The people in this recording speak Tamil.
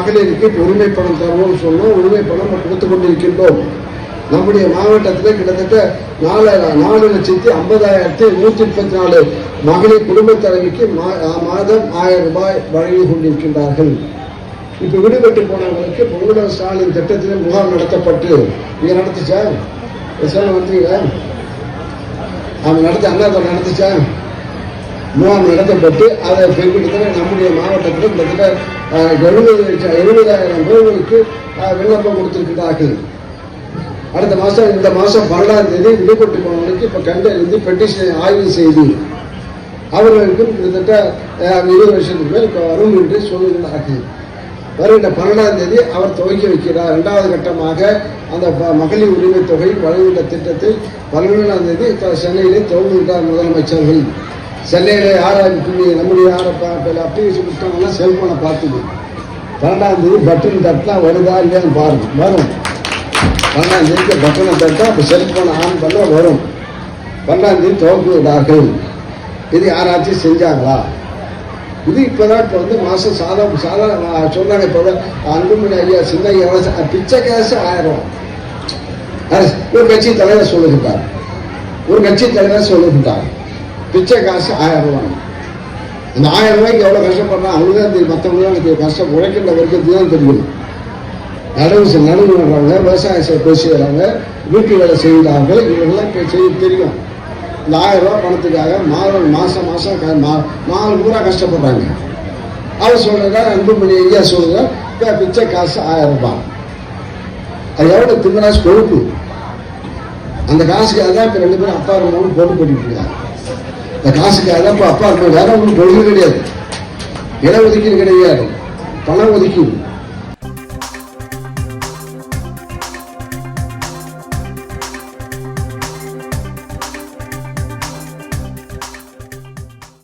மகளிருக்கு உரிமை பணம் தருவோம்னு சொன்னோம். உரிமை பணம் கொடுத்து கொண்டிருக்கின்றோம். நம்முடைய மாவட்டத்தில் கிட்டத்தட்ட 4,50,134 மகளிர் குடும்ப தலைவிக்கு மாதம் 1000 ரூபாய் வழங்கி கொண்டிருக்கின்றார்கள். இப்ப விடுபட்டு போனவங்களுக்கு முதல்வர் ஸ்டாலின் திட்டத்திலே முகாம் நடத்தப்பட்டு இங்க நடத்துச்சா வந்தீங்க அவங்க நடத்த அண்ணா நடத்துச்சா முகாம் நடத்தப்பட்டு அதை பெருக்கிட்டு நம்முடைய மாவட்டத்தில் கிட்டத்தட்ட 70,000 பேர்களுக்கு விண்ணப்பம் கொடுத்திருக்கிறார்கள். அடுத்த மாசம் இந்த மாசம் 12ஆம் தேதி விடுபட்டு போனவர்களுக்கு இப்ப கண்டறிந்து பெட்டிஷனை ஆய்வு செய்து அவர்களுக்கும் கிட்டத்தட்ட 20 வருஷத்துக்கு மேல் வரும் என்று சொல்லுகிறார்கள். வருகின்ற 12ஆம் தேதி அவர் துவக்கி வைக்கிறார். 2வது கட்டமாக அந்த மகளிர் உரிமை தொகை வழங்குகின்ற திட்டத்தை 17ஆம் தேதி சென்னையிலே துவங்குகிறார் முதலமைச்சர்கள். சென்னையில நம்முடைய அப்ளிகேஷன் கொடுத்தாங்கன்னா செல்போனை பார்த்துது 12ஆம் தேதி பட்டன் தட்டினா வருதா இல்லையான்னு பாருங்க. வரும் 12ஆம் தேதிக்கு பட்டனை தட்டா அப்போ செல்போனை ஆன் பண்ண வரும். 12ஆம் தேதி துவங்குகிறார்கள். இது யாராச்சும் செஞ்சாங்களா? இது இப்பதான் இப்ப மாசம் சாதாரண சொன்னாங்க. இப்ப அன்புமணி ஐயா சின்ன பிச்சை காசு 1000 ஒரு கட்சி தலைவர் சொல்லுகின்றார். பிச்சை காசு 1000 ரூபாய். அந்த 1000 ரூபாய்க்கு எவ்வளவு கஷ்டப்படுறான் அவங்களுதான் தெரியும். மற்றவங்க கஷ்டம் உழைக்கின்ற வர்க்கத்துக்கு தான் தெரியும். நடவு நடுவுறாங்க, விவசாயம் பேசுகிறாங்க, வீட்டு வேலை செய்கிறார்கள். இவர்களெல்லாம் செய்ய தெரியும். இந்த 1000 ரூபாய் பணத்துக்காக மாசம் 4 பூரா கஷ்டப்படுறாங்க. அவர் சொல்றாரு, அன்புமணி ஐயா சொல்றாரு, பிச்சை காசு 1000 ரூபாய். அது எவ்வளவு திங்கராசு கொழுப்பு. அந்த காசுக்காக தான் இப்ப 2 பேரும் அப்பா அம்மாவும் போட்டு போட்டுட்டு இருக்காங்க. இந்த காசுக்காக தான் இப்ப அப்பா அம்மா வேற ஒன்றும் கொள்கை கிடையாது, இட ஒதுக்கீடு கிடையாது, பணம் ஒதுக்கீடு.